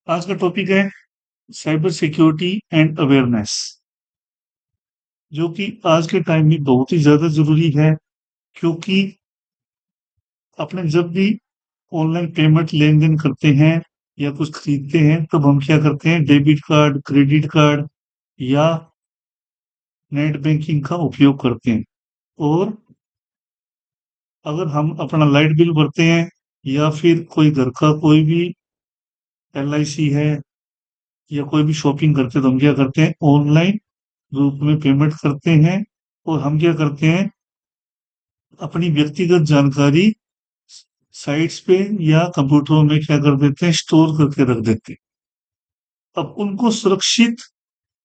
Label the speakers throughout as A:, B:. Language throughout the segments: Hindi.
A: आज का टॉपिक है साइबर सिक्योरिटी एंड अवेयरनेस, जो कि आज के टाइम में बहुत ही ज़्यादा ज़रूरी है, क्योंकि अपने जब भी ऑनलाइन पेमेंट लेन-देन करते हैं या कुछ खरीदते हैं, तब हम क्या करते हैं, डेबिट कार्ड, क्रेडिट कार्ड या नेट बैंकिंग का उपयोग करते हैं। और अगर हम अपना लाइट बिल भरते हैं या फिर कोई घर का कोई भी एलआईसी है या कोई भी शॉपिंग करते हैं, तो हम क्या करते हैं, ऑनलाइन रूप में पेमेंट करते हैं। और हम क्या करते हैं, अपनी व्यक्तिगत जानकारी साइट्स पे या कंप्यूटरों में क्या कर देते हैं, स्टोर करके रख देते हैं। अब उनको सुरक्षित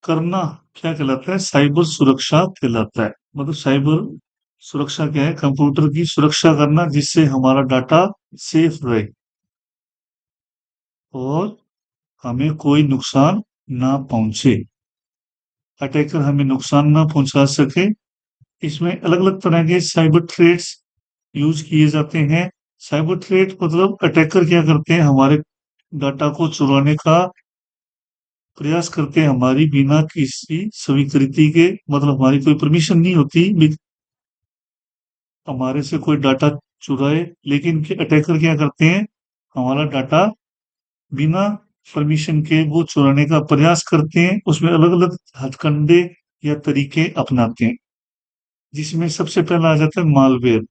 A: करना क्या कहलाता है, साइबर सुरक्षा कहलाता है। मतलब साइबर सुरक्षा क्या है, कंप्यूटर की सुरक्षा करना जिससे हमारा डाटा सेफ रहे और हमें कोई नुकसान ना पहुंचे, अटैकर हमें नुकसान ना पहुंचा सके। इसमें अलग-अलग तरह के साइबर थ्रेट्स यूज किए जाते हैं। साइबर थ्रेट मतलब अटैकर क्या करते हैं, हमारे डाटा को चुराने का प्रयास करते हैं, हमारी बिना किसी स्वीकृति के, मतलब हमारी कोई परमिशन नहीं होती, हमारे से कोई डाटा चुराए, लेकिन अटैकर क्या करते हैं, हमारा डाटा बिना परमिशन के वो चुराने का प्रयास करते हैं। उसमें अलग-अलग हथकंडे या तरीके अपनाते हैं, जिसमें सबसे पहला आ जाता है मालवेयर।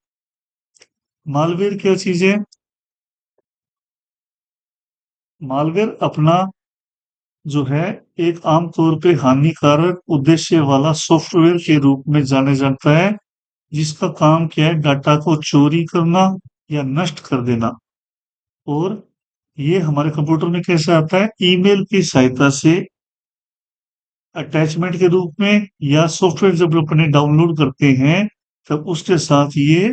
A: मालवेयर क्या चीज है? मालवेयर अपना जो है, एक आमतौर पे हानिकारक उद्देश्य वाला सॉफ्टवेयर के रूप में जाने जाता है, जिसका काम क्या है, डाटा को चोरी करना या नष्ट कर देना। और ये हमारे कंप्यूटर में कैसे आता है, ईमेल की सहायता से अटैचमेंट के रूप में, या सॉफ्टवेयर जब अपने डाउनलोड करते हैं तब उसके साथ ये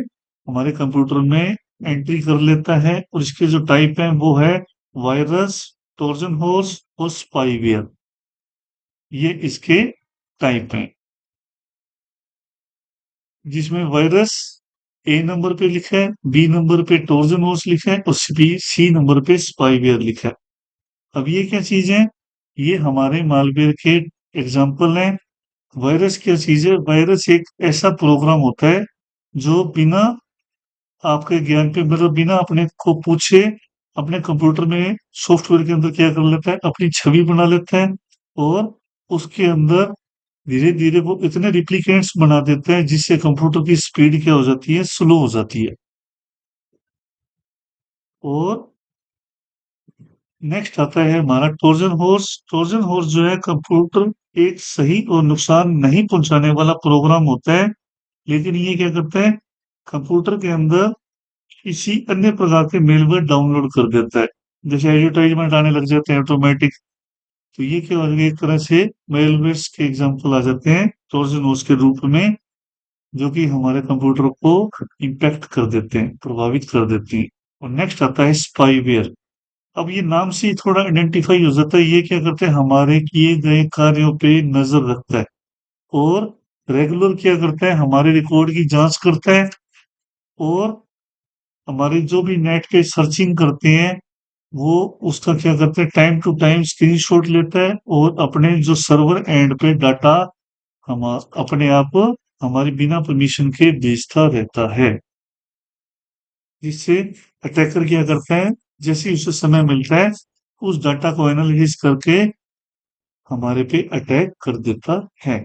A: हमारे कंप्यूटर में एंट्री कर लेता है। और इसके जो टाइप हैं वो है वायरस, ट्रोजन हॉर्स और स्पाईवेयर। ये इसके टाइप हैं, जिसमें वायरस ए नंबर पे लिखा है, बी नंबर पे ट्रोजन हॉर्स लिखा है और सी नंबर पे स्पाईवेयर लिखा है। अब ये क्या चीज है, ये हमारे मालवेयर के एग्जाम्पल हैं। वायरस क्या चीज है, वायरस एक ऐसा प्रोग्राम होता है जो बिना आपके ज्ञान पे, मतलब बिना अपने को पूछे, अपने कंप्यूटर में सॉफ्टवेयर के अंदर क्या कर लेता है, अपनी छवि बना लेता है। और उसके अंदर धीरे धीरे वो इतने रिप्लिकेंट्स बना देते हैं, जिससे कंप्यूटर की स्पीड क्या हो जाती है, स्लो हो जाती है। और नेक्स्ट आता है हमारा ट्रोजन हॉर्स। ट्रोजन हॉर्स जो है, कंप्यूटर एक सही और नुकसान नहीं पहुंचाने वाला प्रोग्राम होता है, लेकिन ये क्या करता है, कंप्यूटर के अंदर किसी अन्य प्रकार के मेलवेयर डाउनलोड कर देता है। जैसे एडवर्टाइजमेंट आने लग जाते हैं ऑटोमेटिक, तो ये क्या हो गया, एक तरह से मेलवेयर्स के एग्जांपल आ जाते हैं ट्रोजन हॉर्स के रूप में, जो कि हमारे कंप्यूटर को इम्पैक्ट कर देते हैं, प्रभावित कर देती हैं। और नेक्स्ट आता है स्पाईवेयर। अब ये नाम से ही थोड़ा आइडेंटिफाई हो जाता है, ये क्या करते हैं, हमारे किए गए कार्यों पे नजर रखता है और रेगुलर क्या करता है, हमारे रिकॉर्ड की जांच करता है। और हमारे जो भी नेट पे सर्चिंग करते हैं, वो उसका क्या करते हैं, टाइम टू टाइम स्क्रीनशॉट लेता है और अपने जो सर्वर एंड पे डाटा हम अपने आप हमारे बिना परमिशन के भेजता रहता है, जिससे अटैकर क्या करता है, जैसे ही उसे समय मिलता है, उस डाटा को एनालिसिस करके हमारे पे अटैक कर देता है।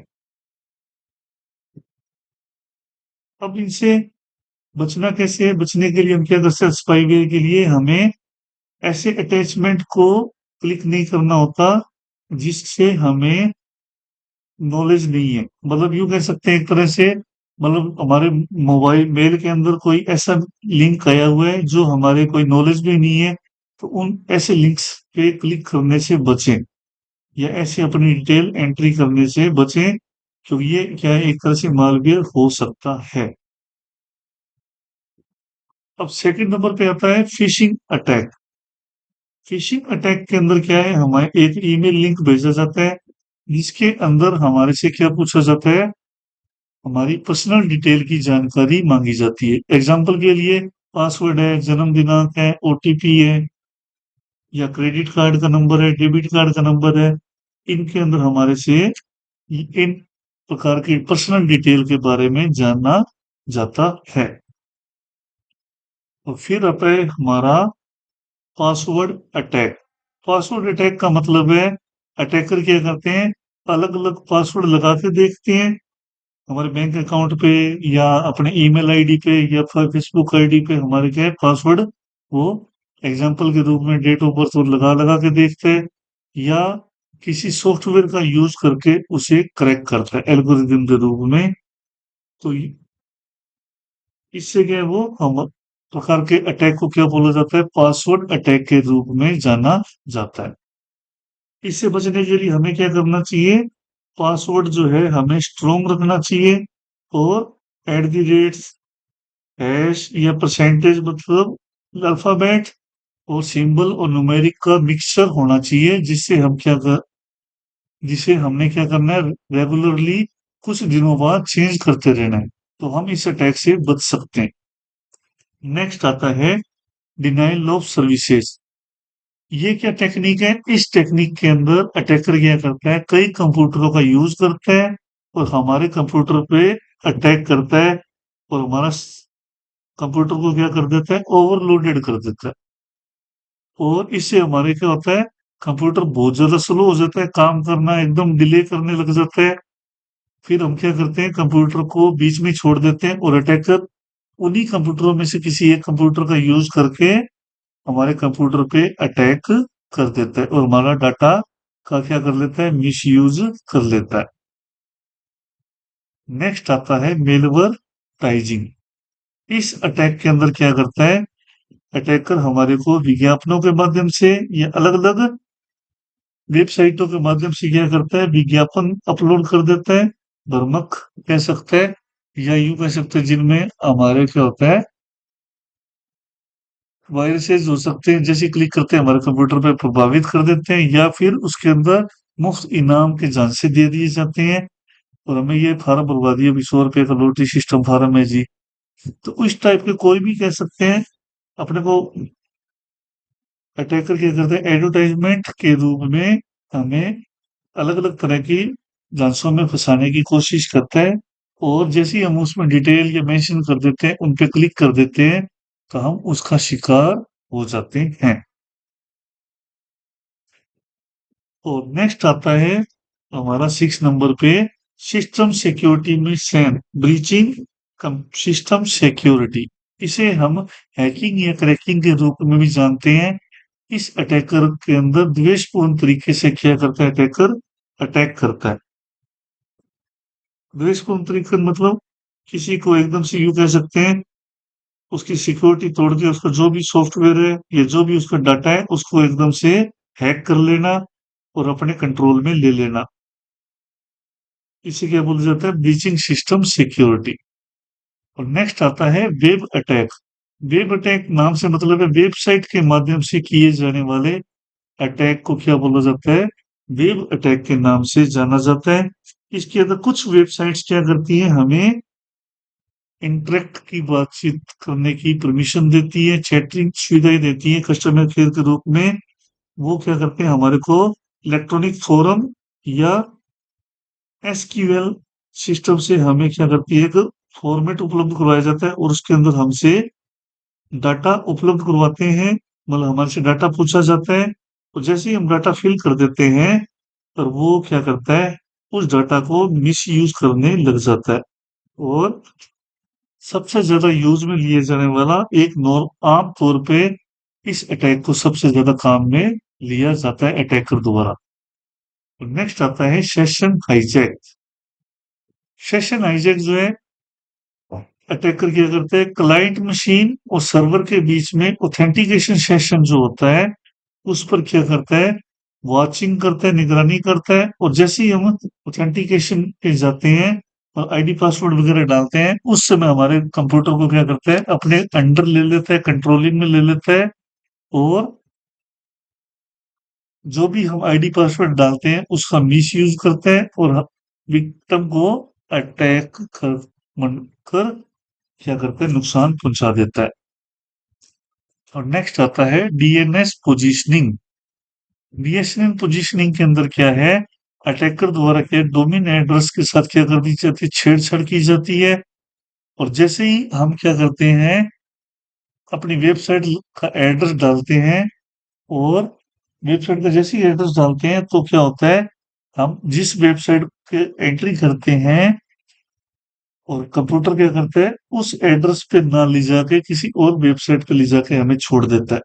A: अब इनसे बचना कैसे है, बचने के लिए हम क्या कर सकते हैं, स्पाईवेयर के लिए हमें ऐसे अटैचमेंट को क्लिक नहीं करना होता जिससे हमें नॉलेज नहीं है। मतलब यूं कह सकते हैं एक तरह से, मतलब हमारे मोबाइल मेल के अंदर कोई ऐसा लिंक आया हुआ है जो हमारे कोई नॉलेज भी नहीं है, तो उन ऐसे लिंक्स पे क्लिक करने से बचें, या ऐसे अपनी डिटेल एंट्री करने से बचें, क्योंकि ये क्या है, एक तरह से मालवेयर हो सकता है। अब सेकंड नंबर पे आता है फिशिंग अटैक। फिशिंग अटैक के अंदर क्या है, हमारे एक ईमेल लिंक भेजा जाता है, जिसके अंदर हमारे से क्या पूछा जाता है, हमारी पर्सनल डिटेल की जानकारी मांगी जाती है। एग्जाम्पल के लिए पासवर्ड है, जन्म दिनांक है, ओटीपी है, या क्रेडिट कार्ड का नंबर है, डेबिट कार्ड का नंबर है, इनके अंदर हमारे से इन प्रकार की पर्सनल डिटेल के बारे में जानना जाता है। तो फिर आता है हमारा पासवर्ड अटैक। पासवर्ड अटैक का मतलब है अटैकर क्या करते हैं, अलग अलग पासवर्ड लगा के देखते हैं हमारे बैंक अकाउंट पे या अपने ईमेल आईडी पे या फिर फेसबुक आईडी पे हमारे क्या है पासवर्ड, वो एग्जांपल के रूप में डेट ऑफ बर्थ लगा लगा के देखते हैं या किसी सॉफ्टवेयर का यूज करके उसे क्रैक करता है एल्गोरिदम के रूप में। तो इससे क्या है वो हम प्रकार के अटैक को क्या बोला जाता है, पासवर्ड अटैक के रूप में जाना जाता है। इससे बचने के लिए हमें क्या करना चाहिए, पासवर्ड जो है हमें स्ट्रोंग रखना चाहिए और एट द रेट हैश या परसेंटेज मतलब अल्फाबेट और सिंबल और न्यूमेरिक का मिक्सचर होना चाहिए जिसे हमने क्या करना है रेगुलरली कुछ दिनों बाद चेंज करते रहना है, तो हम इस अटैक से बच सकते हैं। नेक्स्ट आता है डिनाइल ऑफ सर्विसेज। ये क्या टेक्निक है, इस टेक्निक के अंदर अटैकर क्या करता है कई कंप्यूटरों का यूज करता है और हमारे कंप्यूटर पे अटैक करता है और हमारा कंप्यूटर को क्या कर देता है ओवरलोडेड कर देता है और इससे हमारे क्या होता है कंप्यूटर बहुत ज्यादा स्लो हो जाता है, काम करना एकदम डिले करने लग जाता है। फिर हम क्या करते हैं कंप्यूटर को बीच में छोड़ देते हैं और अटैकर उन्हीं कंप्यूटरों में से किसी एक कंप्यूटर का यूज करके हमारे कंप्यूटर पे अटैक कर देता है और हमारा डाटा का क्या कर लेता है मिस यूज कर लेता है। नेक्स्ट आता है मेलवर टाइजिंग। इस अटैक के अंदर क्या करता है अटैकर हमारे को विज्ञापनों के माध्यम से या अलग अलग वेबसाइटों के माध्यम से क्या करता है विज्ञापन अपलोड कर देता है, भ्रामक कह सकते हैं या यूं कह सकते हैं जिनमें हमारे क्या होता है वायरसेस हो सकते हैं, जैसे क्लिक करते हैं हमारे कंप्यूटर पे प्रभावित कर देते हैं या फिर उसके अंदर मुफ्त इनाम के झांसे दे दिए जाते हैं और हमें ये फार्म भरवा दिए अभी 100 रुपए का लॉटरी सिस्टम फार्म है जी। तो उस टाइप के कोई भी कह सकते हैं अपने को अटैकर क्या करते हैं एडवर्टाइजमेंट के रूप में हमें अलग अलग तरह की झांसों में फंसाने की कोशिश करता है और जैसे ही हम उसमें डिटेल या मेंशन कर देते हैं उन पे क्लिक कर देते हैं तो हम उसका शिकार हो जाते हैं। और नेक्स्ट आता है हमारा 6 नंबर पे सिस्टम सिक्योरिटी में सैम ब्रीचिंग सिस्टम सिक्योरिटी। इसे हम हैकिंग या क्रैकिंग के रूप में भी जानते हैं। इस अटैकर के अंदर द्वेषपूर्ण तरीके से क्या करता है अटैकर अटैक करता है। द्वेषपूर्ण तरीके मतलब किसी को एकदम से यूं कह सकते हैं उसकी सिक्योरिटी तोड़ के उसका जो भी सॉफ्टवेयर है या जो भी उसका डाटा है उसको एकदम से हैक कर लेना और अपने कंट्रोल में ले लेना, इसे क्या बोला जाता है ब्रीचिंग सिस्टम सिक्योरिटी। और नेक्स्ट आता है वेब अटैक। वेब अटैक नाम से मतलब है वेबसाइट के माध्यम से किए जाने वाले अटैक को क्या बोला जाता है वेब अटैक के नाम से जाना जाता है। इसके अंदर कुछ वेबसाइट्स क्या करती हैं हमें इंटरेक्ट की बातचीत करने की परमिशन देती है, चैटिंग सुविधाएं देती है कस्टमर केयर के रूप में। वो क्या करते हैं हमारे को इलेक्ट्रॉनिक फोरम या एसक्यूएल सिस्टम से हमें क्या करती है एक फॉर्मेट उपलब्ध करवाया जाता है और उसके अंदर हमसे डाटा उपलब्ध करवाते हैं, मतलब हमारे से डाटा पूछा जाता है और जैसे ही हम डाटा फिल कर देते हैं पर वो क्या करता है उस डाटा को मिस यूज करने लग जाता है और सबसे ज्यादा यूज में लिए जाने वाला एक नॉर्म आम तौर पे इस अटैक को सबसे ज्यादा काम में लिया जाता है अटैकर द्वारा। नेक्स्ट आता है सेशन हाईजैक। सेशन हाईजैक जो है अटैकर क्या करता है क्लाइंट मशीन और सर्वर के बीच में ऑथेंटिकेशन सेशन जो होता है उस पर क्या करता है वॉचिंग करता है, निगरानी करता है और जैसे ही हम ऑथेंटिकेशन पे जाते हैं और आईडी पासवर्ड वगैरह डालते हैं उस समय हमारे कंप्यूटर को क्या करता है अपने अंडर ले लेता है, कंट्रोलिंग में ले लेता है और जो भी हम आईडी पासवर्ड डालते हैं उसका मिस यूज करता है और विक्टिम को अटैक कर क्या करता है नुकसान पहुंचा देता है। और नेक्स्ट आता है डीएनएस पोजीशनिंग। बीएसएनएल पोजीशनिंग के अंदर क्या है, अटैकर द्वारा क्या डोमेन एड्रेस के साथ क्या कर दी जाती है, छेड़छाड़ की जाती है। और जैसे ही हम क्या करते हैं, अपनी वेबसाइट का एड्रेस डालते हैं, और वेबसाइट का जैसे ही एड्रेस डालते हैं तो क्या होता है, हम जिस वेबसाइट के एंट्री करते हैं और कंप्यूटर क्या करता है, उस एड्रेस पे ना ले जाके किसी और वेबसाइट पे ले जाके हमें छोड़ देता है।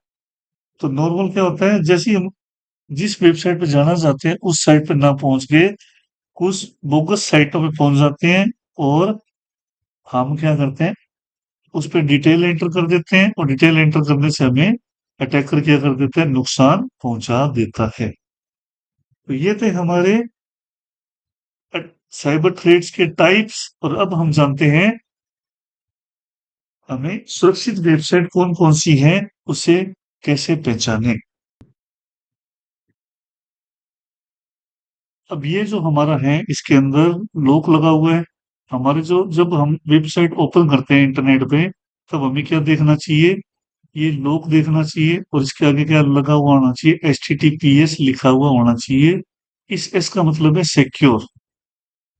A: तो नॉर्मल क्या होता है, जैसे ही हम जिस वेबसाइट पे जाना चाहते हैं उस साइट पे ना पहुंच के कुछ बोगस साइटों पे पहुंच जाते हैं, और हम क्या करते हैं, उस पे डिटेल एंटर कर देते हैं, और डिटेल एंटर करने से हमें अटैकर क्या कर देता है, नुकसान पहुंचा देता है। तो ये थे हमारे साइबर थ्रेट्स के टाइप्स। और अब हम जानते हैं हमें सुरक्षित वेबसाइट कौन कौन सी है, उसे कैसे पहचाने। अब ये जो हमारा है, इसके अंदर लॉक लगा हुआ है। हमारे जो जब हम वेबसाइट ओपन करते हैं इंटरनेट पे, तब हमें क्या देखना चाहिए, ये लॉक देखना चाहिए, और इसके आगे क्या लगा हुआ होना चाहिए, HTTPS लिखा हुआ होना चाहिए। इस एस का मतलब है सिक्योर।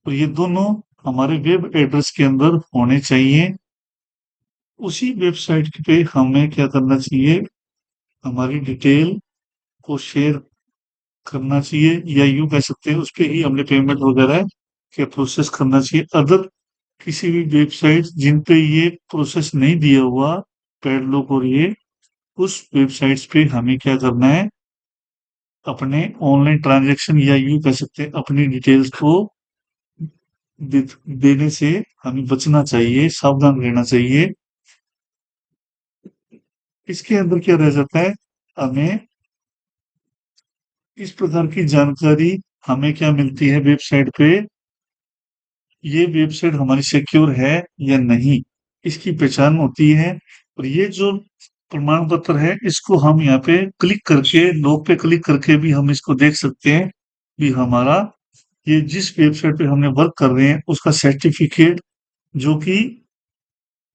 A: और ये दोनों हमारे वेब एड्रेस के अंदर होने चाहिए। उसी वेबसाइट पे हमें क्या करना चाहिए, हमारी डिटेल को शेयर करना चाहिए, या यूं कह सकते हैं उस पे ही हमने पेमेंट वगैरह के प्रोसेस करना चाहिए। अदर किसी भी वेबसाइट जिन पे ये प्रोसेस नहीं दिया हुआ, पैडलॉक और ये, उस वेबसाइट्स पे हमें क्या करना है, अपने ऑनलाइन ट्रांजैक्शन या यूं कह सकते हैं अपनी डिटेल्स को देने से हमें बचना चाहिए, सावधान रहना चाहिए। इसके अंदर क्या रह जाता है, हमें इस प्रकार की जानकारी हमें क्या मिलती है वेबसाइट पे, ये वेबसाइट हमारी सिक्योर है या नहीं, इसकी पहचान होती है। और ये जो प्रमाण पत्र है, इसको हम यहाँ पे क्लिक करके, लॉक पे क्लिक करके भी हम इसको देख सकते हैं कि हमारा ये जिस वेबसाइट पे हमने वर्क कर रहे हैं उसका सर्टिफिकेट, जो कि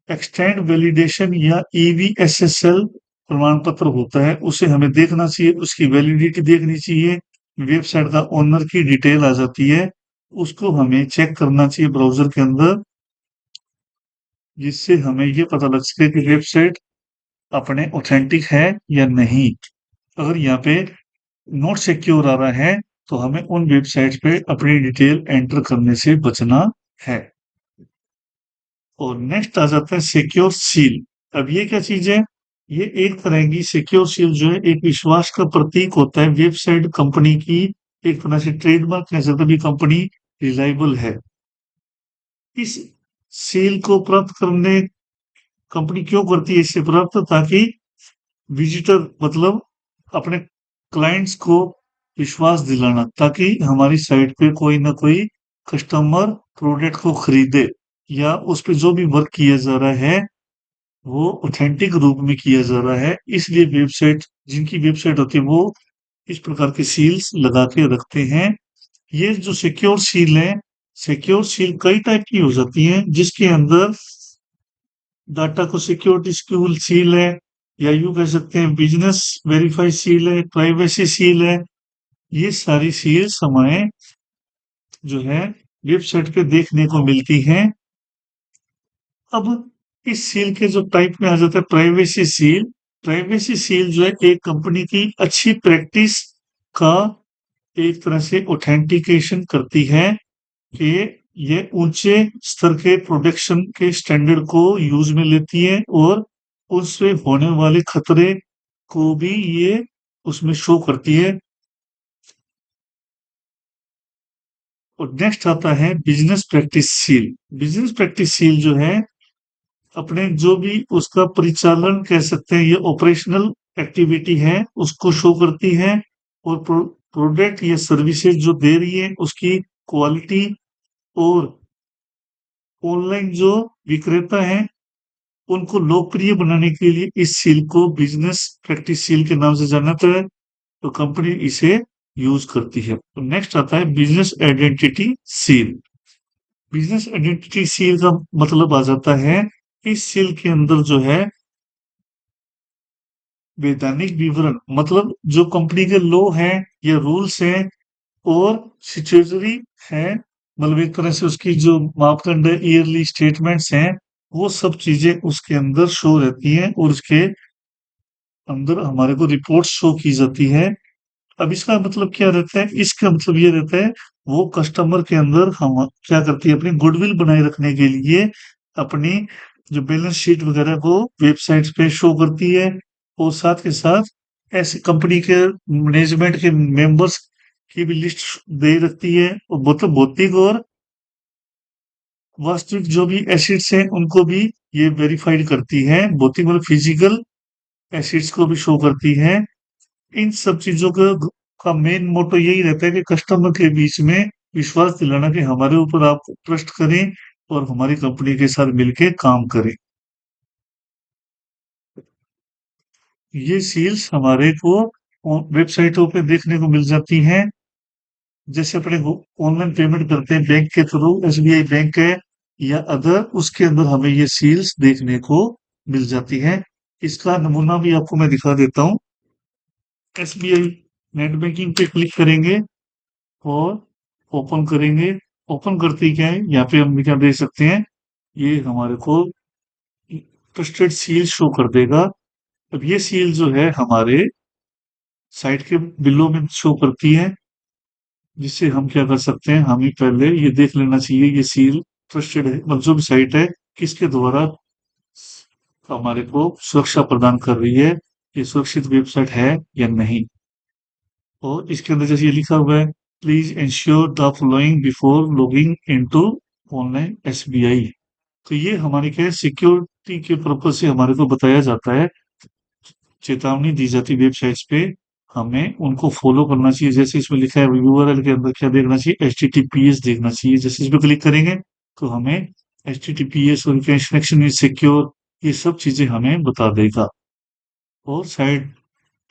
A: एक्सटेंड वैलिडेशन या EVSSL प्रमाण पत्र होता है, उसे हमें देखना चाहिए, उसकी वैलिडिटी देखनी चाहिए। वेबसाइट का ओनर की डिटेल आ जाती है, उसको हमें चेक करना चाहिए ब्राउजर के अंदर, जिससे हमें ये पता लग सके कि वेबसाइट अपने ऑथेंटिक है या नहीं। अगर यहाँ पे नॉट सिक्योर आ रहा है, तो हमें उन वेबसाइट्स पे अपनी डिटेल एंटर करने से बचना है। और नेक्स्ट आ जाता है सिक्योर सील। अब ये क्या चीज है, ये एक तरह की सिक्योर सील जो है, एक विश्वास का प्रतीक होता है वेबसाइट कंपनी की, एक तरह से ट्रेडमार्क कह सकते हैं भी कंपनी रिलायबल है। इस सील को प्राप्त करने कंपनी क्यों करती है, इससे प्राप्त, ताकि विजिटर मतलब अपने क्लाइंट्स को विश्वास दिलाना, ताकि हमारी साइट पे कोई ना कोई कस्टमर प्रोडक्ट को खरीदे, या उस पे जो भी वर्क किया जा रहा है वो ऑथेंटिक रूप में किया जा रहा है। इसलिए वेबसाइट, जिनकी वेबसाइट होती है, वो इस प्रकार की सील्स लगा के रखते हैं। ये जो सिक्योर सील है, सिक्योर सील कई टाइप की हो जाती है, जिसके अंदर डाटा को सिक्योरिटी सिक्योर सील है, या यूं कह सकते हैं बिजनेस वेरीफाई सील है, प्राइवेसी सील है। ये सारी सील्स हमें जो है वेबसाइट पे देखने को मिलती हैं। अब इस सील के जो टाइप में आ जाता है प्राइवेसी सील। प्राइवेसी सील जो है एक कंपनी की अच्छी प्रैक्टिस का एक तरह से ऑथेंटिकेशन करती है, कि ये ऊंचे स्तर के प्रोडक्शन के स्टैंडर्ड को यूज में लेती है, और उससे होने वाले खतरे को भी ये उसमें शो करती है। और नेक्स्ट आता है business practice seal. Business practice seal जो है, अपने जो भी उसका परिचालन कह सकते हैं, ये ऑपरेशनल एक्टिविटी है, उसको शो करती है। और प्रोडक्ट या सर्विसेज जो दे रही है उसकी क्वालिटी, और ऑनलाइन जो विक्रेता है उनको लोकप्रिय बनाने के लिए इस सील को बिजनेस प्रैक्टिस सील के नाम से जाना जाता है। तो कंपनी इसे यूज करती है। तो नेक्स्ट आता है business identity seal. Business identity seal का मतलब आ जाता है, इस सील के अंदर जो है वैधानिक विवरण मतलब जो कंपनी के लॉ हैं या रूल्स हैं और स्टैट्यूटरी है, मतलब एक तरह से उसकी जो मापदंड है, ईयरली स्टेटमेंट्स हैं, वो सब चीजें उसके अंदर शो रहती हैं और उसके अंदर हमारे को रिपोर्ट शो की जाती है। अब इसका मतलब क्या रहता है? इसका मतलब ये रहता है वो कस्टमर के अंदर हम क्या करती है, अपनी गुडविल बनाए रखने के लिए अपनी जो बैलेंस शीट वगैरह को वेबसाइट पे शो करती है और साथ के साथ ऐसी कंपनी के मैनेजमेंट के मेंबर्स की भी लिस्ट दे रखती है और मतलब भौतिक और वास्तविक जो भी एसिड्स हैं उनको भी ये वेरीफाइड करती है, भौतिक मतलब फिजिकल एसिड्स को भी शो करती है। इन सब चीजों का मेन मोटो यही रहता है कि कस्टमर के बीच में विश्वास दिलाना कि हमारे ऊपर आप ट्रस्ट करें और हमारी कंपनी के साथ मिलके काम करें। ये सील्स हमारे को वेबसाइटों पे देखने को मिल जाती हैं। जैसे अपने ऑनलाइन पेमेंट करते हैं बैंक के थ्रू, एसबीआई बैंक है या अदर, उसके अंदर हमें ये सील्स देखने को मिल जाती है। इसका नमूना भी आपको मैं दिखा देता हूँ। एसबीआई नेट बैंकिंग पे क्लिक करेंगे और ओपन करेंगे। ओपन करते ही क्या है, यहाँ पे हम क्या देख सकते हैं, ये हमारे को ट्रस्टेड सील शो कर देगा। अब ये सील जो है हमारे साइट के बिलों में शो करती है, जिससे हम क्या कर सकते हैं, हमें पहले ये देख लेना चाहिए ये सील ट्रस्टेड है, मतलब जो भी साइट है किसके द्वारा हमारे को सुरक्षा प्रदान कर रही है, ये सुरक्षित वेबसाइट है या नहीं। और इसके अंदर जैसे ये लिखा हुआ है, please ensure the following before logging into online SBI. तो ये हमारी क्या है, सिक्योरिटी के पर्पज से हमारे को बताया जाता है, चेतावनी दी जाती है वेबसाइट्स पे, हमें उनको फॉलो करना चाहिए। जैसे इसमें लिखा है यूआरएल के अंदर क्या देखना चाहिए, एचटीटीपीएस देखना चाहिए। जैसे इस पे क्लिक करेंगे तो हमें एचटीटीपीएस और कनेक्शन इज सिक्योर, ये सब चीजें हमें बता देगा। और साइट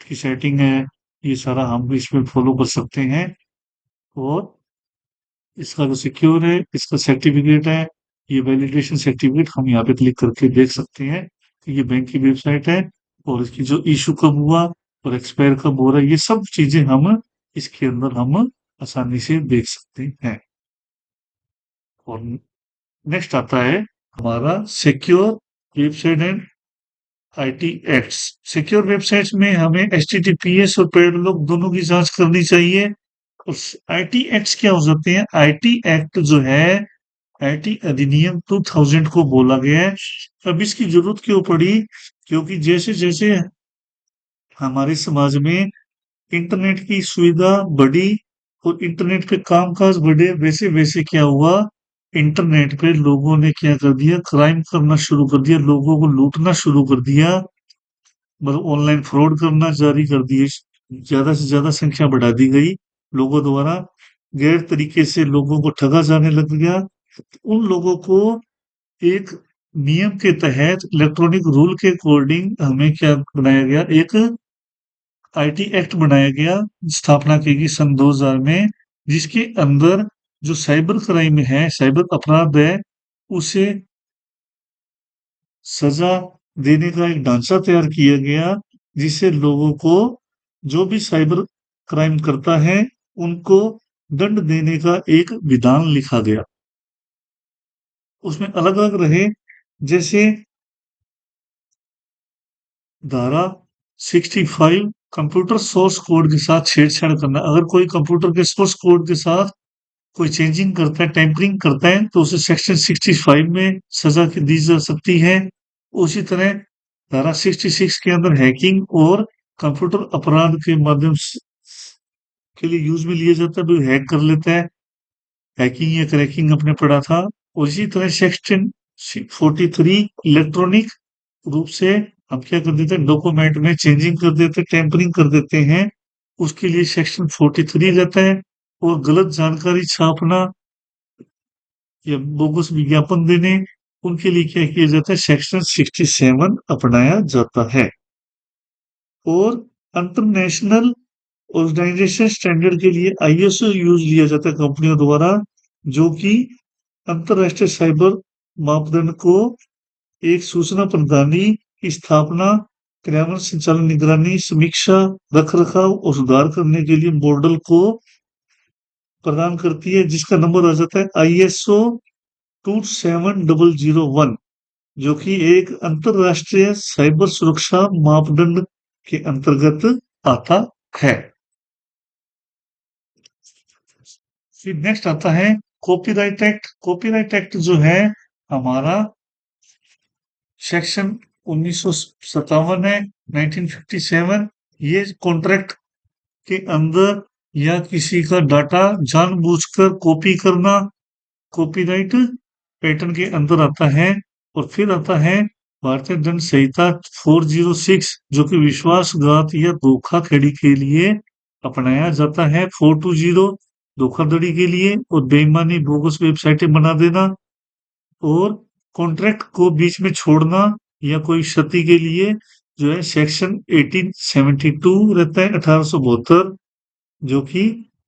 A: की सेटिंग है, ये सारा हम इसमें फॉलो कर सकते हैं। और इसका जो सिक्योर है, इसका सर्टिफिकेट है, ये वैलिडेशन सर्टिफिकेट हम यहाँ पे क्लिक करके देख सकते हैं कि ये बैंक की वेबसाइट है और इसकी जो इशू कब हुआ और एक्सपायर कब हो रहा है, ये सब चीजें हम इसके अंदर हम आसानी से देख सकते हैं। और नेक्स्ट आता है हमारा secure website and IT acts. Secure websites में हमें एचटीटीपीएस और पैडलॉक दोनों की जांच करनी चाहिए। और आईटी एक्ट्स क्या हो जाते हैं? आईटी एक्ट जो है, आईटी अधिनियम 2000 को बोला गया है। अब इसकी जरूरत क्यों पड़ी? क्योंकि जैसे जैसे हमारे समाज में इंटरनेट की सुविधा बढ़ी और इंटरनेट पे कामकाज बढ़े, वैसे वैसे क्या हुआ, इंटरनेट पे लोगों ने क्या कर दिया, क्राइम करना शुरू कर दिया, लोगों को लूटना शुरू कर दिया, मतलब ऑनलाइन फ्रॉड करना जारी कर दिए। ज्यादा से ज्यादा संख्या बढ़ा दी गई, लोगों द्वारा गैर तरीके से लोगों को ठगा जाने लग गया। उन लोगों को एक नियम के तहत इलेक्ट्रॉनिक रूल के अकॉर्डिंग हमें क्या बनाया गया, एक आईटी एक्ट बनाया गया, स्थापना की गई सन 2000 में, जिसके अंदर जो साइबर क्राइम है, साइबर अपराध है, उसे सजा देने का एक ढांचा तैयार किया गया, जिससे लोगों को जो भी साइबर क्राइम करता है उनको दंड देने का एक विधान लिखा गया। उसमें अलग अलग रहे, जैसे धारा 65 कंप्यूटर सोर्स कोड के साथ छेड़छाड़ करना। अगर कोई कंप्यूटर के सोर्स कोड के साथ कोई चेंजिंग करता है, टेम्परिंग करता है, तो उसे सेक्शन 65 में सजा दी जा सकती है। उसी तरह धारा 66 के अंदर हैकिंग और कंप्यूटर अपराध के माध्यम के लिए यूज में लिया जाता है, तो हैक कर लेता है, हैकिंग या क्रैकिंग अपने पढ़ा था। उसी तरह सेक्शन 43 इलेक्ट्रॉनिक रूप से हम क्या कर देते हैं, डॉक्यूमेंट में चेंजिंग कर देते हैं, टेम्परिंग कर देते हैं, उसके लिए सेक्शन 43 रहता है। और गलत जानकारी छापना या बोगस विज्ञापन देने, उनके लिए क्या किया जाता है, सेक्शन 67 अपनाया जाता है। और इंटरनेशनल ऑर्गेनाइजेशन स्टैंडर्ड के लिए आईएसओ यूज लिया जाता है कंपनियों द्वारा, जो कि अंतरराष्ट्रीय साइबर मापदंड को एक सूचना प्रणाली की स्थापना पर्यावरण संचालन, निगरानी, समीक्षा, रख रखाव और सुधार करने के लिए मॉडल को प्रदान करती है, जिसका नंबर आ जाता है ISO 27001, जो कि एक अंतरराष्ट्रीय साइबर सुरक्षा मापदंड के अंतर्गत आता है। फिर नेक्स्ट आता है कॉपीराइट एक्ट। कॉपीराइट एक्ट जो है हमारा सेक्शन 1957 है, 1957। ये कॉन्ट्रैक्ट के अंदर या किसी का डाटा जानबूझकर कॉपी करना कॉपीराइट पैटर्न के अंदर आता है। और फिर आता है भारतीय दंड संहिता 406, जो कि विश्वासघात या धोखाधड़ी के लिए अपनाया जाता है। 420 धोखाधड़ी के लिए और बेईमानी, बोगस वेबसाइटें बना देना और कॉन्ट्रैक्ट को बीच में छोड़ना या कोई क्षति के लिए जो है सेक्शन 1872 रहता है, 1872, जो कि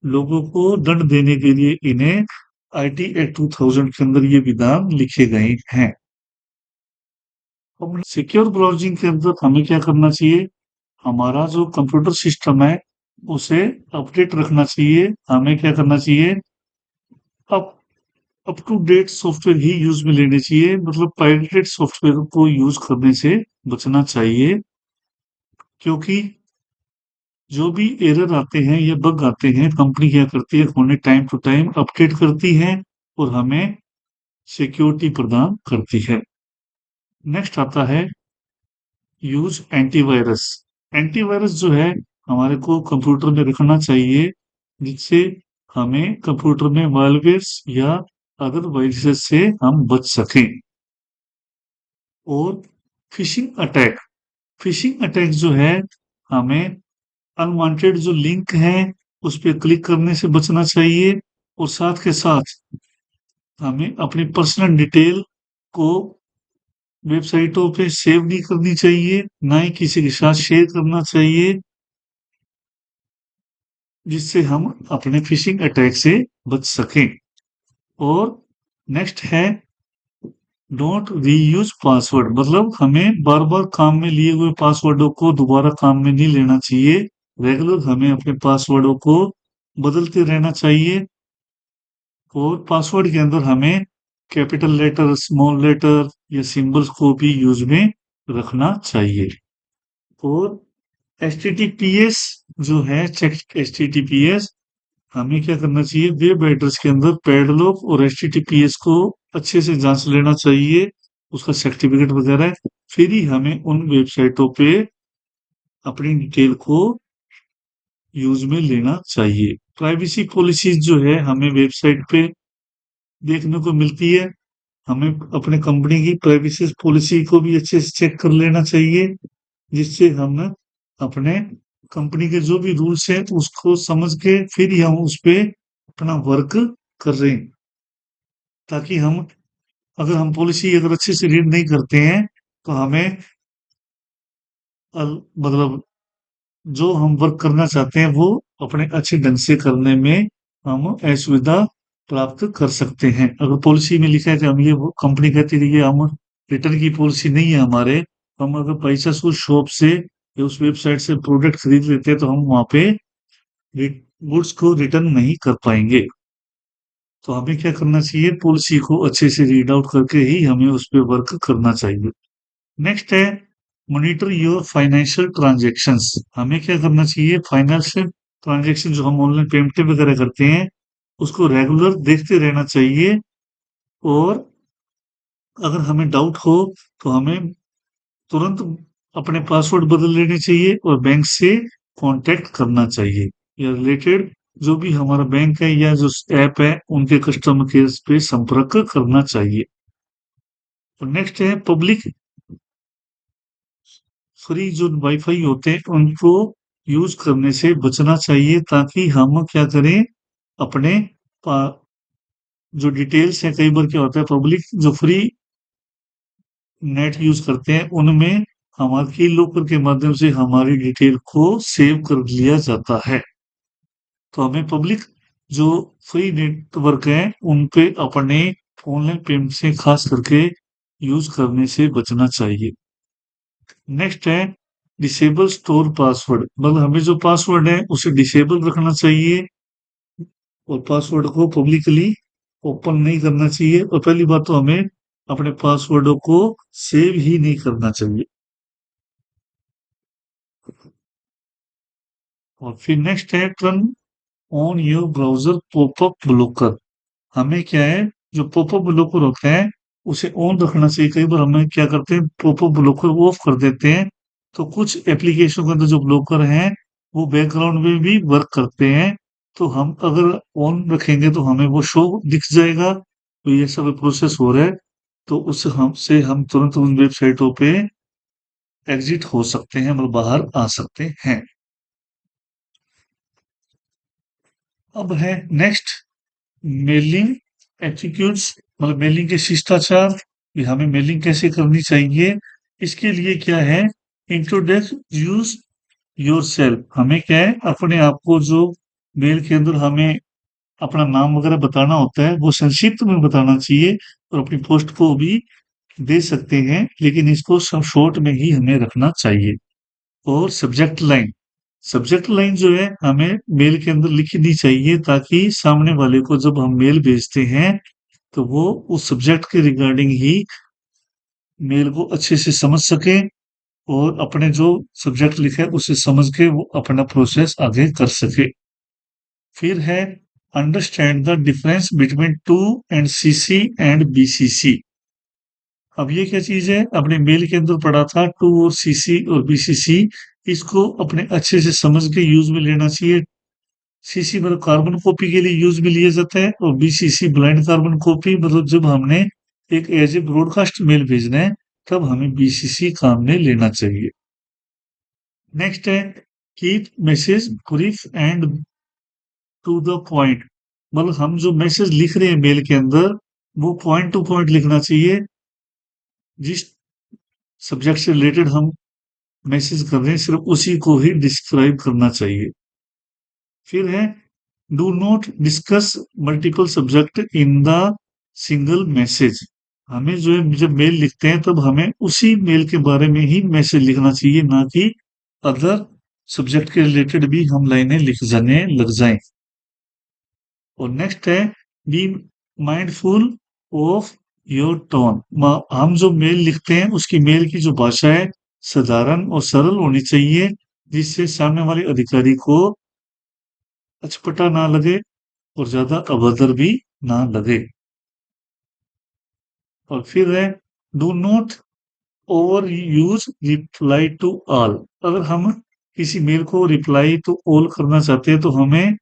A: लोगों को दंड देने के लिए इन्हें आईटी एक्ट 2000 के अंदर ये विधान लिखे गए हैं। अब सिक्योर ब्राउजिंग के अंदर हमें क्या करना चाहिए? हमारा जो कंप्यूटर सिस्टम है उसे अपडेट रखना चाहिए। हमें क्या करना चाहिए? अब अप टू डेट सॉफ्टवेयर ही यूज में लेने चाहिए, मतलब पायरेटेड सॉफ्टवेयर को यूज करने से बचना चाहिए, क्योंकि जो भी एरर आते हैं या बग आते हैं कंपनी क्या करती है, उन्हें टाइम टू टाइम अपडेट करती है और हमें सिक्योरिटी प्रदान करती है। नेक्स्ट आता है यूज एंटीवायरस। एंटीवायरस जो है हमारे को कंप्यूटर में रखना चाहिए, जिससे हमें कंप्यूटर में मालवेयर्स या अदर वायरसेस से हम बच सकें। और फिशिंग अटैक। फिशिंग अटैक जो है हमें अनवांटेड जो लिंक है उस पर क्लिक करने से बचना चाहिए और साथ के साथ हमें अपनी पर्सनल डिटेल को वेबसाइटों पे सेव नहीं करनी चाहिए, ना ही किसी के साथ शेयर करना चाहिए, जिससे हम अपने फिशिंग अटैक से बच सकें। और नेक्स्ट है डोंट रीयूज पासवर्ड, मतलब हमें बार बार काम में लिए हुए पासवर्डों को दोबारा काम में नहीं लेना चाहिए। रेगुलर हमें अपने पासवर्डों को बदलते रहना चाहिए और पासवर्ड के अंदर हमें कैपिटल लेटर, स्मॉल लेटर या सिंबल्स को भी यूज में रखना चाहिए। और HTTPS जो है, चेक HTTPS, हमें क्या करना चाहिए? वेब एड्रेस के अंदर पैडलॉक और HTTPS को अच्छे से जांच लेना चाहिए, उसका सर्टिफिकेट वगैरह, फिर ही हमें उन वेबसाइटों पे अपनी डिटेल को यूज में लेना चाहिए। प्राइवेसी पॉलिसीज जो है हमें वेबसाइट पे देखने को मिलती है, हमें अपने कंपनी की प्राइवेसी पॉलिसी को भी अच्छे से चेक कर लेना चाहिए, जिससे हम अपने कंपनी के जो भी रूल्स हैं उसको समझ के फिर ही हम उस पे अपना वर्क कर रहे हैं, ताकि हम अगर हम पॉलिसी अगर अच्छे से रीड नहीं करते हैं तो हमें मतलब जो हम वर्क करना चाहते हैं वो अपने अच्छे ढंग से करने में हम असुविधा प्राप्त कर सकते हैं। अगर पॉलिसी में लिखा है कि हम ये कंपनी कहती है कि हम रिटर्न की पॉलिसी नहीं है हमारे, हम अगर पैसा उस शॉप से या उस वेबसाइट से प्रोडक्ट खरीद लेते हैं तो हम वहां पे गुड्स को रिटर्न नहीं कर पाएंगे। तो हमें क्या करना चाहिए? पॉलिसी को अच्छे से रीड आउट करके ही हमें उस पर वर्क करना चाहिए। नेक्स्ट है मॉनिटर योर फाइनेंशियल ट्रांजैक्शंस। हमें क्या करना चाहिए? फाइनेंशियल ट्रांजैक्शन जो हम ऑनलाइन पेमेंट वगैरह करते हैं उसको रेगुलर देखते रहना चाहिए। और अगर हमें डाउट हो तो हमें तुरंत अपने पासवर्ड बदल लेने चाहिए और बैंक से कांटेक्ट करना चाहिए, या रिलेटेड जो भी हमारा बैंक है या जो ऐप है उनके कस्टमर केयर पे संपर्क करना चाहिए। तो नेक्स्ट है पब्लिक फ्री जो वाईफाई होते हैं उनको यूज करने से बचना चाहिए, ताकि हम क्या करें? अपने जो डिटेल्स है, कई बार क्या होता है पब्लिक जो फ्री नेट यूज करते हैं उनमें हमारे लॉकर के माध्यम से हमारी डिटेल को सेव कर लिया जाता है। तो हमें पब्लिक जो फ्री नेटवर्क है उन पे अपने ऑनलाइन पेमेंट से खास करके यूज करने से बचना चाहिए। नेक्स्ट है डिसेबल स्टोर पासवर्ड, मतलब हमें जो पासवर्ड है उसे डिसेबल रखना चाहिए और पासवर्ड को पब्लिकली ओपन नहीं करना चाहिए। और पहली बात तो हमें अपने पासवर्डों को सेव ही नहीं करना चाहिए। और फिर नेक्स्ट है turn on your browser popup blocker. हमें क्या है, जो पॉपअप ब्लॉकर होता है उसे ऑन रखना चाहिए। कई बार हमें क्या करते हैं, पॉपअप ब्लॉकर ऑफ कर देते हैं, तो कुछ एप्लीकेशन के अंदर जो ब्लॉकर हैं वो बैकग्राउंड में भी वर्क करते हैं। तो हम अगर ऑन रखेंगे तो हमें वो शो दिख जाएगा, तो ये सब प्रोसेस हो रहा है, तो उससे हम तुरंत उन वेबसाइटों पे एग्जिट हो सकते हैं, मतलब बाहर आ सकते हैं। अब है नेक्स्ट मेलिंग एटिट्यूड्स, मतलब मेलिंग के शिष्टाचार, कि हमें मेलिंग कैसे करनी चाहिए। इसके लिए क्या है, इंट्रोडक्ट यूज योर सेल्फ। हमें क्या है, अपने आप को जो मेल के अंदर हमें अपना नाम वगैरह बताना होता है वो संक्षिप्त में बताना चाहिए, और अपनी पोस्ट को भी दे सकते हैं, लेकिन इसको सब शॉर्ट में ही हमें रखना चाहिए। और सब्जेक्ट लाइन जो है हमें मेल के अंदर लिखनी चाहिए, ताकि सामने वाले को जब हम मेल भेजते हैं तो वो उस सब्जेक्ट के रिगार्डिंग ही मेल को अच्छे से समझ सके, और अपने जो सब्जेक्ट लिखा है उसे समझ के वो अपना प्रोसेस आगे कर सके। फिर है understand the difference between two and CC and BCC. अब ये क्या चीज है, अपने मेल के अंदर पढ़ा था टू और सीसी और बीसीसी, इसको अपने अच्छे से समझ के यूज में लेना चाहिए। सीसी मतलब कार्बन कॉपी के लिए यूज में लिया जाता है, और बीसीसी ब्लाइंड कार्बन कॉपी, मतलब जब हमने एक एज ए ब्रॉडकास्ट मेल भेजना है तब हमें बीसीसी काम में लेना चाहिए। नेक्स्ट है keep message brief and to the point, मतलब हम जो मैसेज लिख रहे हैं मेल के अंदर वो पॉइंट टू पॉइंट लिखना चाहिए। जिस सब्जेक्ट से रिलेटेड हम मैसेज कर रहे हैं सिर्फ उसी को ही डिस्क्राइब करना चाहिए। फिर है do not discuss multiple subject in the single message. हमें जो है जब मेल लिखते हैं तब हमें उसी मेल के बारे में ही मैसेज लिखना चाहिए, ना कि अदर सब्जेक्ट के रिलेटेड भी हम लाइनें लिख जाने लग जाएं। और नेक्स्ट है be mindful of your tone. हम जो मेल लिखते हैं उसकी मेल की जो भाषा है साधारण और सरल होनी चाहिए, जिससे सामने वाले अधिकारी को अचपटा ना लगे और ज्यादा अभद्र भी ना लगे। और फिर है do not overuse reply to all. अगर हम किसी मेल को रिप्लाई टू ऑल करना चाहते हैं तो हमें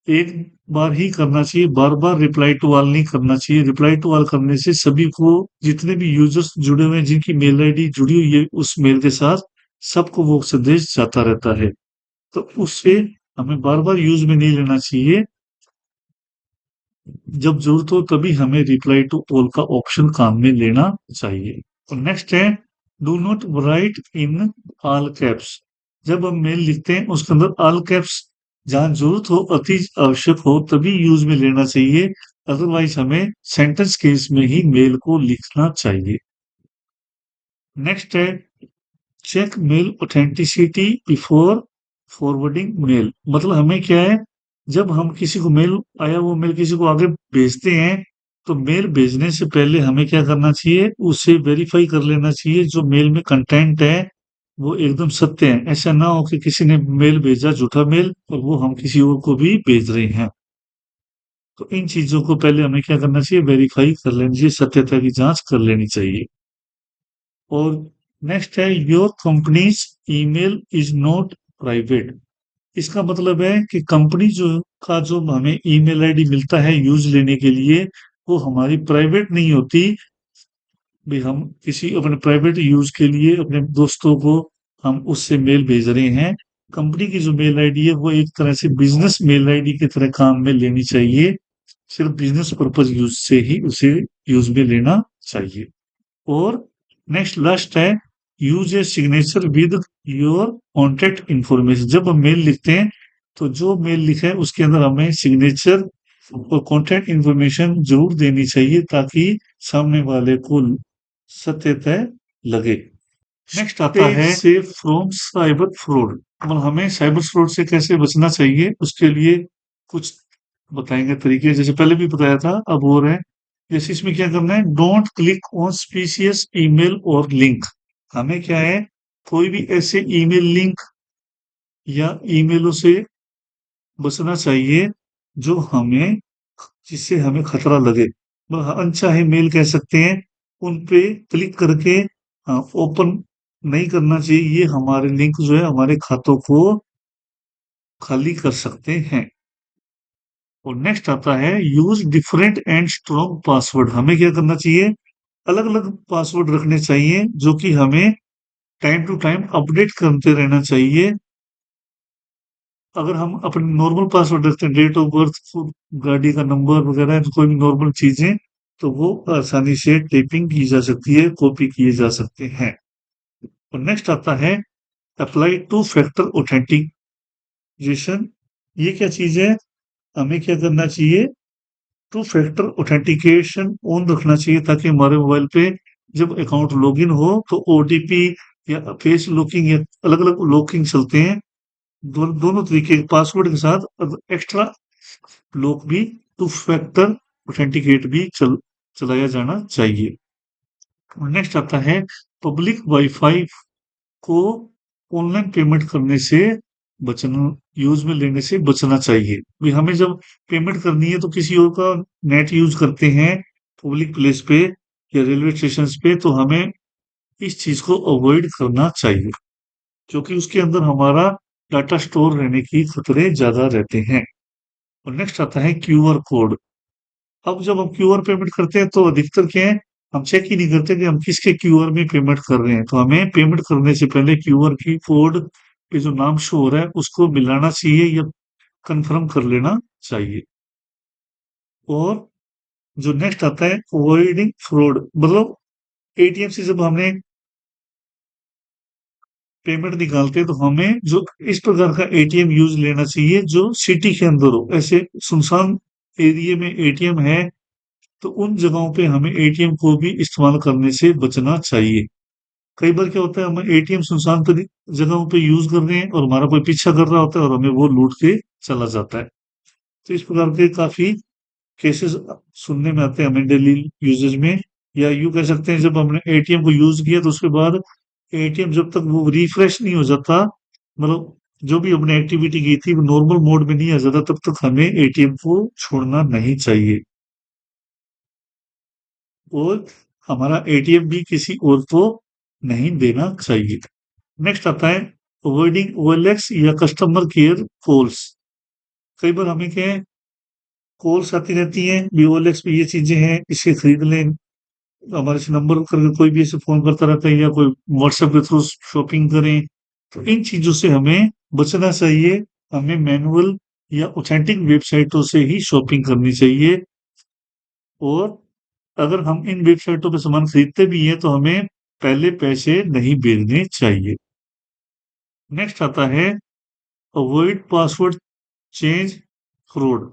A: एक बार ही करना चाहिए, बार बार रिप्लाई टू ऑल नहीं करना चाहिए। रिप्लाई टू ऑल करने से सभी को, जितने भी यूजर्स जुड़े हुए हैं जिनकी मेल आईडी जुड़ी हुई है उस मेल के साथ, सबको वो संदेश जाता रहता है, तो उससे हमें बार बार यूज में नहीं लेना चाहिए। जब जरूरत हो तभी हमें रिप्लाई टू ऑल का ऑप्शन काम में लेना चाहिए। और नेक्स्ट है do not right in all caps. जब हम मेल लिखते हैं उसके अंदर ऑल कैप्स जहां जरूरत हो, अति आवश्यक हो तभी यूज में लेना चाहिए, अदरवाइज हमें सेंटेंस केस में ही मेल को लिखना चाहिए। नेक्स्ट है check mail authenticity before forwarding mail. मतलब हमें क्या है, जब हम किसी को मेल आया वो मेल किसी को आगे भेजते हैं तो मेल भेजने से पहले हमें क्या करना चाहिए, उसे वेरीफाई कर लेना चाहिए जो मेल में कंटेंट है वो एकदम सत्य है। ऐसा ना हो कि किसी ने मेल भेजा झूठा मेल और वो हम किसी और को भी भेज रहे हैं। तो इन चीजों को पहले हमें क्या करना चाहिए, वेरीफाई कर लेनी चाहिए, सत्यता की जांच कर लेनी चाहिए। और नेक्स्ट है your companies email is not private. इसका मतलब है कि कंपनी जो हमें ईमेल आईडी मिलता है यूज लेने के लिए वो हमारी प्राइवेट नहीं होती। भी हम किसी अपने प्राइवेट यूज के लिए अपने दोस्तों को हम उससे मेल भेज रहे हैं। कंपनी की जो मेल आईडी है वो एक तरह से बिजनेस मेल आईडी की तरह काम में लेनी चाहिए, सिर्फ बिजनेस पर्पज यूज से ही उसे यूज में लेना चाहिए। और नेक्स्ट लास्ट है use a signature with your contact information. जब हम मेल लिखते हैं तो जो मेल लिखा है उसके अंदर हमें सिग्नेचर और कॉन्टेक्ट इंफॉर्मेशन जरूर देनी चाहिए, ताकि सामने वाले को सत्यता लगे। नेक्स्ट आता है सेफ फ्रॉम साइबर फ्रॉड। मतलब हमें साइबर फ्रॉड से कैसे बचना चाहिए, उसके लिए कुछ बताएंगे तरीके। जैसे पहले भी बताया था, अब हो रहे हैं। जैसे इसमें क्या करना है, don't click on species email और लिंक। हमें क्या है, कोई भी ऐसे ईमेल लिंक या ईमेलों से बचना चाहिए जो हमें, जिससे हमें खतरा लगे। अनचाहे मेल कह सकते हैं, उन पे क्लिक करके ओपन नहीं करना चाहिए। ये हमारे लिंक जो है हमारे खातों को खाली कर सकते हैं। और नेक्स्ट आता है use different and strong password. हमें क्या करना चाहिए, अलग अलग पासवर्ड रखने चाहिए जो कि हमें टाइम टू टाइम अपडेट करते रहना चाहिए। अगर हम अपने नॉर्मल पासवर्ड रखते हैं, डेट ऑफ बर्थ, गाड़ी का नंबर वगैरह, कोई भी नॉर्मल चीजें, तो वो आसानी से टेपिंग की जा सकती है, कॉपी किए जा सकते हैं। और नेक्स्ट आता है अप्लाई टू फैक्टर ऑथेंटिकेशन। ये क्या चीज है, हमें क्या करना चाहिए, टू फैक्टर ऑथेंटिकेशन ऑन रखना चाहिए, ताकि हमारे मोबाइल पे जब अकाउंट लॉगिन हो तो ओटीपी या फेस लॉकिंग या अलग अलग लॉकिंग चलते हैं, दोनों तरीके के पासवर्ड के साथ एक्स्ट्रा लॉक भी, टू फैक्टर ऑथेंटिकेट भी चलाया जाना चाहिए। नेक्स्ट आता है पब्लिक वाईफाई को ऑनलाइन पेमेंट करने से बचना, यूज में लेने से बचना चाहिए। भी हमें जब पेमेंट करनी है तो किसी और का नेट यूज करते हैं पब्लिक प्लेस पे या रेलवे स्टेशन पे, तो हमें इस चीज को अवॉइड करना चाहिए, क्योंकि उसके अंदर हमारा डाटा स्टोर रहने की खतरे ज्यादा रहते हैं। और नेक्स्ट आता है क्यूआर कोड। अब जब हम क्यूआर पेमेंट करते हैं तो अधिकतर क्या है, हम चेक ही नहीं करते कि हम किसके क्यूआर में पेमेंट कर रहे हैं। तो हमें पेमेंट करने से पहले क्यूआर की कोड पे जो नाम शो हो रहा है उसको मिलाना चाहिए या कंफर्म कर लेना चाहिए। और जो नेक्स्ट आता है अवॉइडिंग फ्रॉड, मतलब एटीएम से जब हमने पेमेंट निकालते हैं तो हमें जो इस प्रकार का एटीएम यूज लेना चाहिए जो सिटी के अंदर हो। ऐसे सुनसान एरिया में एटीएम है तो उन जगहों पे हमें एटीएम को भी इस्तेमाल करने से बचना चाहिए। कई बार क्या होता है, हम एटीएम सुनसान जगहों पे यूज कर रहे हैं और हमारा कोई पीछा कर रहा होता है और हमें वो लूट के चला जाता है। तो इस प्रकार के काफी केसेस सुनने में आते हैं हमें डेली यूजेज में। या यूं कह सकते हैं, जब हमने एटीएम को यूज किया तो उसके बाद एटीएम जब तक वो रिफ्रेश नहीं हो जाता, मतलब जो भी हमने एक्टिविटी की थी वो नॉर्मल मोड में नहीं आ जाता, तब तक हमें एटीएम को छोड़ना नहीं चाहिए। और हमारा एटीएम भी किसी और को नहीं देना चाहिए। नेक्स्ट आता है अवॉइडिंग ओएलएक्स या कस्टमर केयर कॉल्स। कई बार हमें क्या है, कॉल्स आती रहती हैं भी, ओएलएक्स पे ये चीजें हैं, इसे खरीद लें। हमारे से नंबर करके कोई भी ऐसे फोन करता रहता है, या कोई व्हाट्सएप के थ्रू शॉपिंग करें। तो इन चीजों से हमें बचना चाहिए। हमें मैनुअल या ऑथेंटिक वेबसाइटों से ही शॉपिंग करनी चाहिए। और अगर हम इन वेबसाइटों पे सामान खरीदते भी हैं तो हमें पहले पैसे नहीं भेजने चाहिए। नेक्स्ट आता है अवॉइड पासवर्ड चेंज फ्रॉड।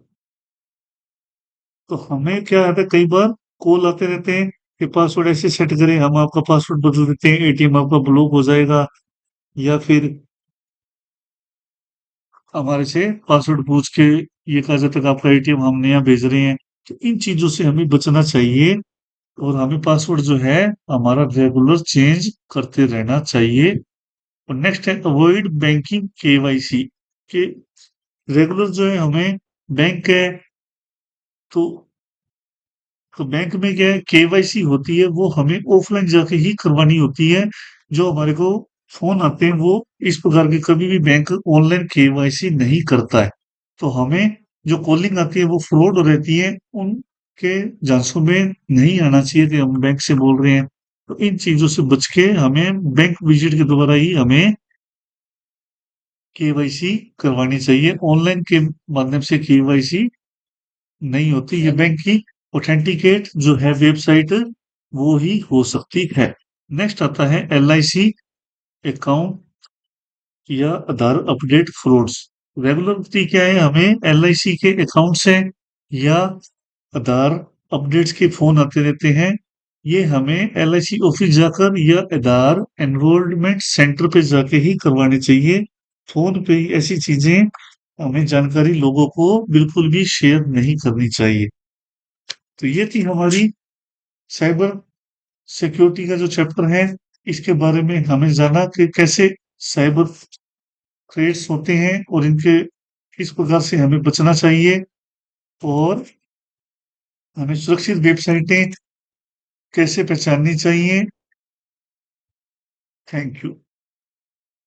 A: तो हमें क्या आता है, कई बार कॉल आते रहते हैं कि पासवर्ड ऐसे सेट करें, हम आपका पासवर्ड बदल देते हैं, एटीएम आपका ब्लॉक हो जाएगा। या फिर हमारे से पासवर्ड पूछ के ये कहा जाता है कि आपका एटीएम हम नया भेज रहे हैं। तो इन चीजों से हमें बचना चाहिए। और हमें पासवर्ड जो है हमारा रेगुलर चेंज करते रहना चाहिए। और नेक्स्ट है अवॉइड बैंकिंग केवाईसी के। रेगुलर जो है हमें बैंक है, तो बैंक में क्या है, केवाईसी होती है वो हमें ऑफलाइन जाके ही करवानी होती है। जो हमारे को फोन आते हैं वो इस प्रकार के, कभी भी बैंक ऑनलाइन केवाईसी नहीं करता है। तो हमें जो कॉलिंग आती है वो फ्रॉड रहती है, उनके झांसों में नहीं आना चाहिए कि हम बैंक से बोल रहे हैं। तो इन चीजों से बच के हमें बैंक विजिट के द्वारा ही हमें केवाईसी करवानी चाहिए। ऑनलाइन के माध्यम से केवाईसी नहीं होती। ये बैंक की ऑथेंटिकेट जो है वेबसाइट, वो ही हो सकती है। नेक्स्ट आता है एलआईसी अकाउंट या आधार अपडेट फ्रॉड्स। रेगुलरली क्या है, हमें एलआईसी के अकाउंट से या आधार अपडेट्स के फोन आते रहते हैं। ये हमें एलआईसी ऑफिस जाकर या आधार एनरोलमेंट सेंटर पे जाके ही करवाने चाहिए। फ़ोन पे ऐसी चीज़ें हमें जानकारी लोगों को बिल्कुल भी शेयर नहीं करनी चाहिए। तो ये थी हमारी साइबर सिक्योरिटी का जो चैप्टर है, इसके बारे में हमें जाना कि कैसे साइबर थ्रेट्स होते हैं और इनके किस प्रकार से हमें बचना चाहिए और हमें सुरक्षित वेबसाइटें कैसे पहचाननी चाहिए। Thank you.